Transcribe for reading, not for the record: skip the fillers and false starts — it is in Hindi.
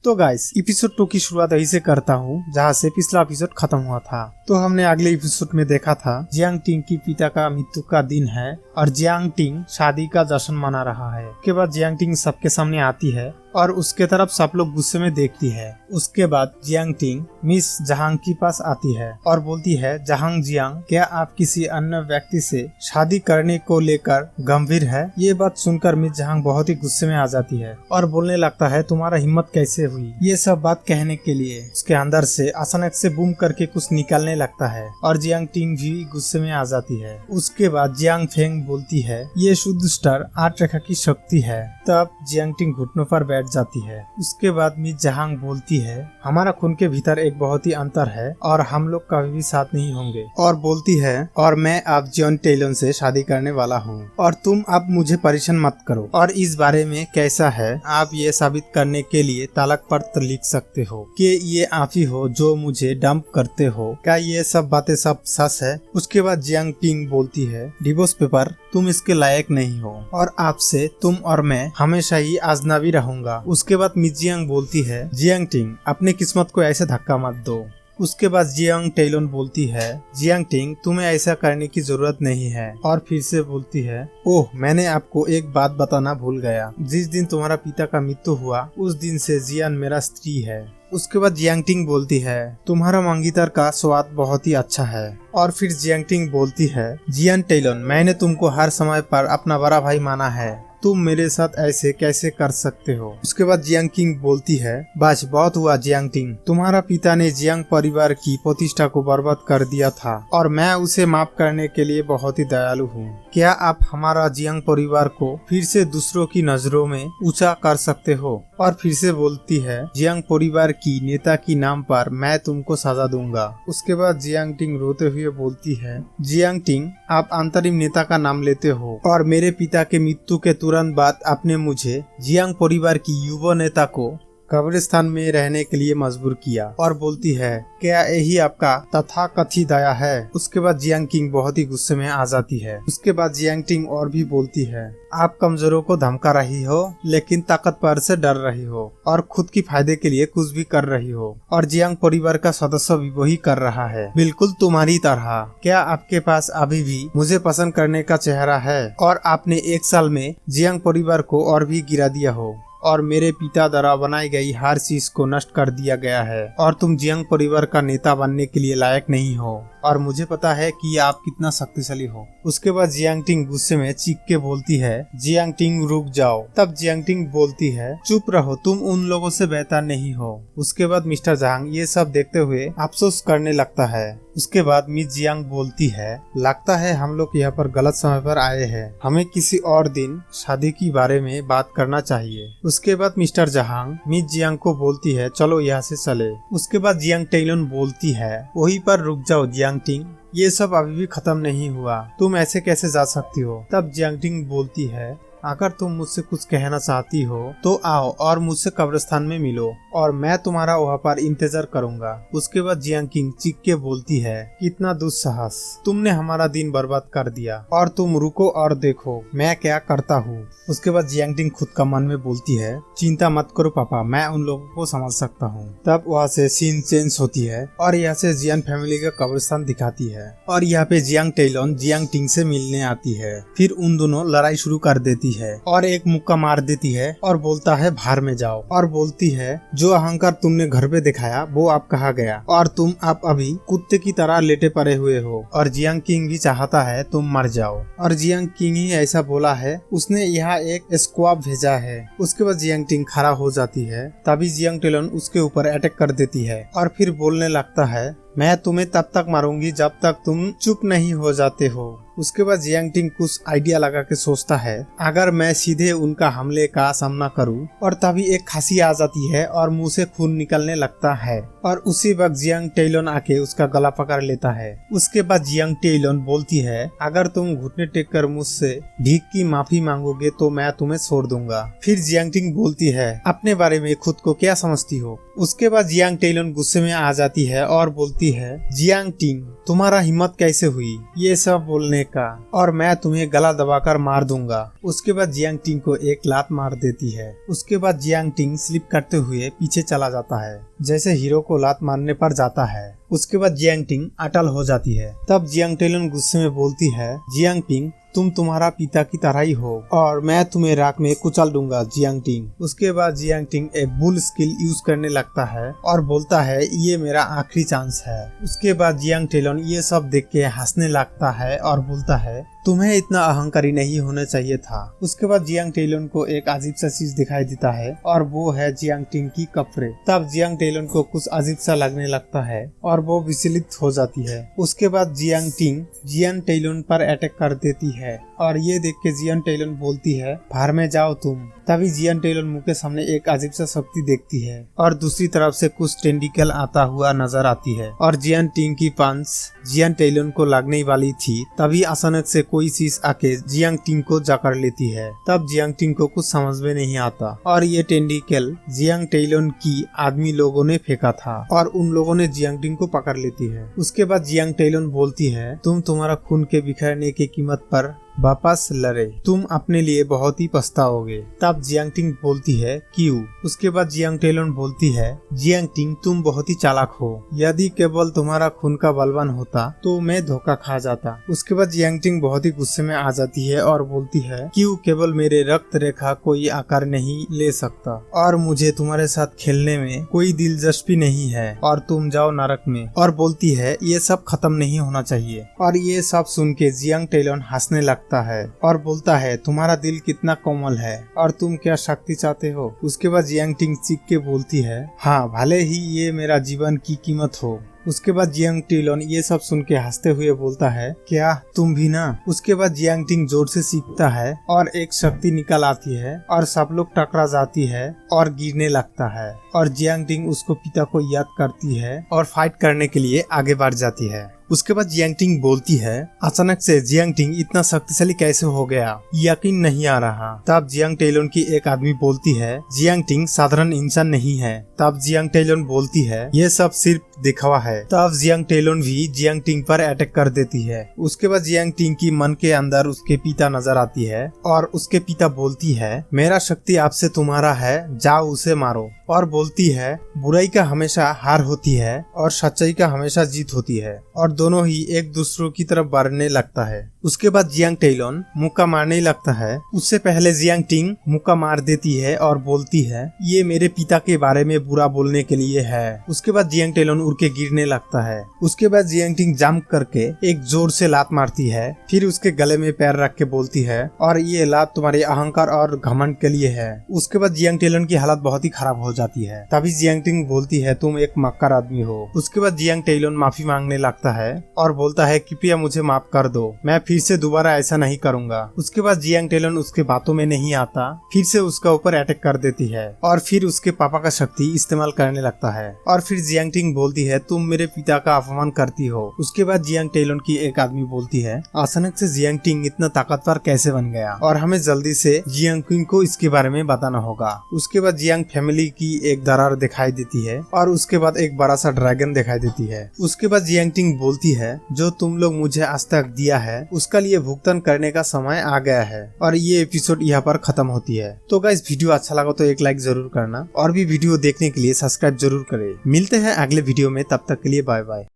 तो गाइस एपिसोड 2 की शुरुआत यही से करता हूँ जहाँ से पिछला एपिसोड खत्म हुआ था। तो हमने अगले एपिसोड में देखा था जियांग टिंग की पिता का मृत्यु का दिन है और जियांग टिंग शादी का जश्न मना रहा है। उसके बाद जियांग टिंग सबके सामने आती है और उसके तरफ सब लोग गुस्से में देखती है। उसके बाद जियांग टिंग मिस जहांग के पास आती है और बोलती है, जहांग जियांग, क्या आप किसी अन्य व्यक्ति से शादी करने को लेकर गंभीर है? ये बात सुनकर मिस जहांग बहुत ही गुस्से में आ जाती है और बोलने लगता है, तुम्हारा हिम्मत कैसे हुई ये सब बात कहने के लिए? उसके अंदर से अचानक से बूम करके कुछ निकलने लगता है और जियांग टिंग भी गुस्से में आ जाती है। उसके बाद जियांग फेंग बोलती है, ये शुद्ध स्टार 8 रेखा की शक्ति है। तब जियांग टिंग घुटनों पर बैठ जाती है। उसके बाद मिस जहांग बोलती है, हमारा खून के भीतर एक बहुत ही अंतर है और हम लोग कभी भी साथ नहीं होंगे। और बोलती है, और मैं अब जियोन टेलन से शादी करने वाला हूँ और तुम अब मुझे परेशान मत करो। और इस बारे में कैसा है, आप ये साबित करने के लिए तलाक पत्र लिख सकते हो कि ये आप ही हो जो मुझे डंप करते हो। क्या ये सब बातें सब सच है? उसके बाद जियांग टिंग बोलती है, डिवोर्स पेपर तुम इसके लायक नहीं हो और आपसे तुम और मैं हमेशा ही अजनबी रहूंगा। उसके बाद मिस जियांग बोलती है, जियांग टिंग अपने किस्मत को ऐसे धक्का मत दो। उसके बाद जियांग टेलन बोलती है, जियांग टिंग तुम्हें ऐसा करने की जरूरत नहीं है। और फिर से बोलती है, ओह मैंने आपको एक बात बताना भूल गया, जिस दिन तुम्हारा पिता का मृत्यु हुआ उस दिन से जियान मेरा स्त्री है। उसके बाद जियांग टिंग बोलती है, तुम्हारा मंगीतर का स्वाद बहुत ही अच्छा है। और फिर जियांग टिंग बोलती है, जियान टेलन, मैंने तुमको हर समय पर अपना बड़ा भाई माना है, तुम मेरे साथ ऐसे कैसे कर सकते हो? उसके बाद जियांग टिंग बोलती है, बस बहुत हुआ जियांग टिंग, तुम्हारा पिता ने जियांग परिवार की प्रतिष्ठा को बर्बाद कर दिया था और मैं उसे माफ करने के लिए बहुत ही दयालु हूँ। क्या आप हमारा जियांग परिवार को फिर से दूसरों की नजरों में ऊंचा कर सकते हो? और फिर से बोलती है, जियांग परिवार की नेता की नाम पर मैं तुमको सजा दूंगा। उसके बाद जियांग टिंग रोते हुए बोलती है, जियांग टिंग आप अंतरिम नेता का नाम लेते हो और मेरे पिता के मृत्यु के तुरंत बाद आपने मुझे जियांग परिवार की युवा नेता को कब्रिस्तान में रहने के लिए मजबूर किया। और बोलती है, क्या यही आपका तथाकथित दया है? उसके बाद जियांग टिंग बहुत ही गुस्से में आ जाती है। उसके बाद जियांग टिंग और भी बोलती है, आप कमजोरों को धमका रही हो लेकिन ताकतवर से डर रही हो और खुद की फायदे के लिए कुछ भी कर रही हो और जियांग परिवार का सदस्य भी वही कर रहा है, बिल्कुल तुम्हारी तरह। क्या आपके पास अभी भी मुझे पसंद करने का चेहरा है? और आपने 1 साल में जियांग परिवार को और भी गिरा दिया हो और मेरे पिता द्वारा बनाई गई हर चीज को नष्ट कर दिया गया है और तुम जियांग परिवार का नेता बनने के लिए लायक नहीं हो और मुझे पता है कि आप कितना शक्तिशाली हो। उसके बाद जियांग टिंग गुस्से में चीख के बोलती है, जियांग टिंग रुक जाओ। तब जियांग टिंग बोलती है, चुप रहो, तुम उन लोगों से बेहतर नहीं हो। उसके बाद मिस्टर जहांग ये सब देखते हुए अफसोस करने लगता है। उसके बाद मिस जियांग बोलती है, लगता है हम लोग यहाँ पर गलत समय पर आए हैं, हमें किसी और दिन शादी के बारे में बात करना चाहिए। उसके बाद मिस्टर जहांग मिस जियांग को बोलती है, चलो यहाँ से चले। उसके बाद जियांग टेलन बोलती है, वहीं पर रुक जाओ जियांग टिंग, ये सब अभी भी खत्म नहीं हुआ, तुम ऐसे कैसे जा सकती हो? तब जियांग टिंग बोलती है, अगर तुम मुझसे कुछ कहना चाहती हो तो आओ और मुझसे कब्रिस्तान में मिलो और मैं तुम्हारा वहाँ पर इंतजार करूंगा। उसके बाद जियांग टिंग चीख के बोलती है, कितना दुस्साहस, तुमने हमारा दिन बर्बाद कर दिया और तुम रुको और देखो मैं क्या करता हूँ। उसके बाद जियांग टिंग खुद का मन में बोलती है, चिंता मत करो पापा, मैं उन लोगों को समझ सकता हूँ। तब वहाँ से सीन चेंज होती है और यहाँ से जियान फैमिली का कब्रिस्तान दिखाती है और यहाँ पे जियांग टेलन जियांग टिंग से मिलने आती है। फिर उन दोनों लड़ाई शुरू कर देती है और एक मुक्का मार देती है और बोलता है, बाहर में जाओ। और बोलती है, जो अहंकार तुमने घर पे दिखाया वो आप कहा गया और तुम आप अभी कुत्ते की तरह लेटे पड़े हुए हो और जियांग टिंग भी चाहता है तुम मर जाओ। और जियांग टिंग ही ऐसा बोला है, उसने यहाँ एक स्क्वाड भेजा है। उसके बाद जियांग टिंग खड़ा हो जाती है, तभी जियांग टेलन उसके ऊपर अटैक कर देती है और फिर बोलने लगता है, मैं तुम्हें तब तक मारूंगी जब तक तुम चुप नहीं हो जाते हो। उसके बाद जियांग टिंग कुछ आइडिया लगा के सोचता है, अगर मैं सीधे उनका हमले का सामना करूं। और तभी एक खांसी आ जाती है और मुंह से खून निकलने लगता है और उसी वक्त जियांग टेलन आके उसका गला पकड़ लेता है। उसके बाद जियांग टेलन बोलती है, अगर तुम घुटने टेक कर मुझसे भीख की माफी मांगोगे तो मैं तुम्हें छोड़ दूंगा। फिर जियांग टिंग बोलती है, अपने बारे में खुद को क्या समझती हो? उसके बाद जियांग टेलन गुस्से में आ जाती है और बोलती है, जियांग टिंग तुम्हारा हिम्मत कैसे हुई ये सब बोलने का और मैं तुम्हें गला दबाकर मार दूंगा। उसके बाद जियांग टिंग को एक लात मार देती है। उसके बाद जियांग टिंग स्लिप करते हुए पीछे चला जाता है, जैसे हीरो को लात मारने पर जाता है। उसके बाद जियांग टिंग अटल हो जाती है। तब जियांग टेलन गुस्से में बोलती है, जियांग टिंग तुम तुम्हारा पिता की तरह ही हो और मैं तुम्हें राख में कुचल दूंगा जियांग टिंग। उसके बाद जियांग टिंग एक बुल स्किल यूज करने लगता है और बोलता है ये मेरा आखिरी चांस है। उसके बाद जियांग टेलन ये सब देख के हंसने लगता है और बोलता है तुम्हें इतना अहंकारी नहीं होना चाहिए था। उसके बाद जियांग टेलन को एक अजीब सा चीज दिखाई देता है और वो है जियांग टिंग की कपड़े। तब जियांग टेलन को कुछ अजीब सा लगने लगता है और वो विचलित हो जाती है। उसके बाद जियांग टिंग जियान टेलन पर अटैक कर देती है और ये देख के जियान टेलन बोलती है बाहर में जाओ तुम। तभी जियान टेलन मुंह के सामने एक अजीब सा शक्ति देखती है और दूसरी तरफ से कुछ टेंडिकल आता हुआ नजर आती है और जियान टिंग की पंच जियान टेलन को लगने वाली थी। तभी अचानक से कोई चीज आके जियांग टिंग को जकड़ लेती है। तब जियांग टिंग को कुछ समझ में नहीं आता और ये टेंडिकल जियांग टेलन की आदमी लोगों ने फेंका था और उन लोगों ने जियांग टिंग को पकड़ लेती है। उसके बाद जियांग टेलन बोलती है तुम तुम्हारा खून के बिखरने की कीमत पर वापस लड़े, तुम अपने लिए बहुत ही पछताओगे। तब जियांग टिंग बोलती है क्यों। उसके बाद जियांग टेलन बोलती है जियांग टिंग तुम बहुत ही चालाक हो, यदि केवल तुम्हारा खून का बलवान होता तो मैं धोखा खा जाता। उसके बाद जियांग टिंग बहुत ही गुस्से में आ जाती है और बोलती है क्यों केवल मेरे रक्त रेखा कोई आकार नहीं ले सकता और मुझे तुम्हारे साथ खेलने में कोई दिलचस्पी नहीं है और तुम जाओ नरक में। और बोलती है ये सब खत्म नहीं होना चाहिए। और ये सब सुन के जियांग टेलन हंसने लगता है और बोलता है तुम्हारा दिल कितना कोमल है और तुम क्या शक्ति चाहते हो। उसके बाद जियांग टिंग चीख के बोलती है हाँ भले ही ये मेरा जीवन की कीमत हो। उसके बाद जियांग टेलन ये सब सुन के हंसते हुए बोलता है क्या तुम भी ना। उसके बाद जियांग टिंग जोर से चीखता है और एक शक्ति निकल आती है और सब लोग टकरा जाती है और गिरने लगता है और जियांग टिंग उसको पिता को याद करती है और फाइट करने के लिए आगे बढ़ जाती है। उसके बाद जियांग टिंग बोलती है अचानक से जियांग टिंग इतना शक्तिशाली कैसे हो गया, यकीन नहीं आ रहा। तब जियांग टेलन की एक आदमी बोलती है जियांग टिंग साधारण इंसान नहीं है। तब जियांग टेलन बोलती है ये सब सिर्फ दिखावा है। तब जियांग टेलन भी जियांग टिंग पर अटैक कर देती है। उसके बाद जियांग टिंग की मन के अंदर उसके पिता नजर आती है और उसके पिता बोलती है मेरा शक्ति आपसे तुम्हारा है, जाओ उसे मारो। और बोलती है बुराई का हमेशा हार होती है और सच्चाई का हमेशा जीत होती है और दोनों ही एक दूसरों की तरफ बढ़ने लगता है। उसके बाद जियांग टेलन मुक्का मारने लगता है। उससे पहले जियांग टिंग मुक्का मार देती है और बोलती है ये मेरे पिता के बारे में बुरा बोलने के लिए है। उसके बाद जियांग टेलन उड़ के गिरने लगता है। उसके बाद जियांग टिंग जंप करके एक जोर से लात मारती है, फिर उसके गले में पैर रख के बोलती है और ये लात तुम्हारे अहंकार और घमंड के लिए है। उसके बाद जियांग टेलन की हालत बहुत ही खराब हो जाती है। तभी जियांग टिंग बोलती है तुम एक मक्कार आदमी हो। उसके बाद जियांग टेलन माफी मांगने लगता है और बोलता है कृपया मुझे माफ कर दो, मैं फिर से दोबारा ऐसा नहीं करूंगा। उसके बाद जियांग टेलन उसके बातों में नहीं आता, फिर से उसका ऊपर अटैक कर देती है और फिर उसके पापा का शक्ति इस्तेमाल करने लगता है। और फिर जियांग टिंग बोलती है तुम मेरे पिता का अपमान करती हो। उसके बाद जियांग टेलन की एक आदमी बोलती है अचानक से जियांग टिंग इतना ताकतवर कैसे बन गया और हमें जल्दी से जियांग टिंग को इसके बारे में बताना होगा। उसके बाद जियांग फैमिली की एक दरार दिखाई देती है और उसके बाद एक बड़ा सा ड्रैगन दिखाई देती है। उसके बाद जियांग टिंग बोलती है जो तुम लोग मुझे आज तक दिया है उसका लिए भुगतान करने का समय आ गया है। और ये एपिसोड यहाँ पर खत्म होती है। तो गाइस वीडियो अच्छा लगा तो एक लाइक जरूर करना और भी वीडियो देखने के लिए सब्सक्राइब जरूर करें। मिलते हैं अगले वीडियो में, तब तक के लिए बाय बाय।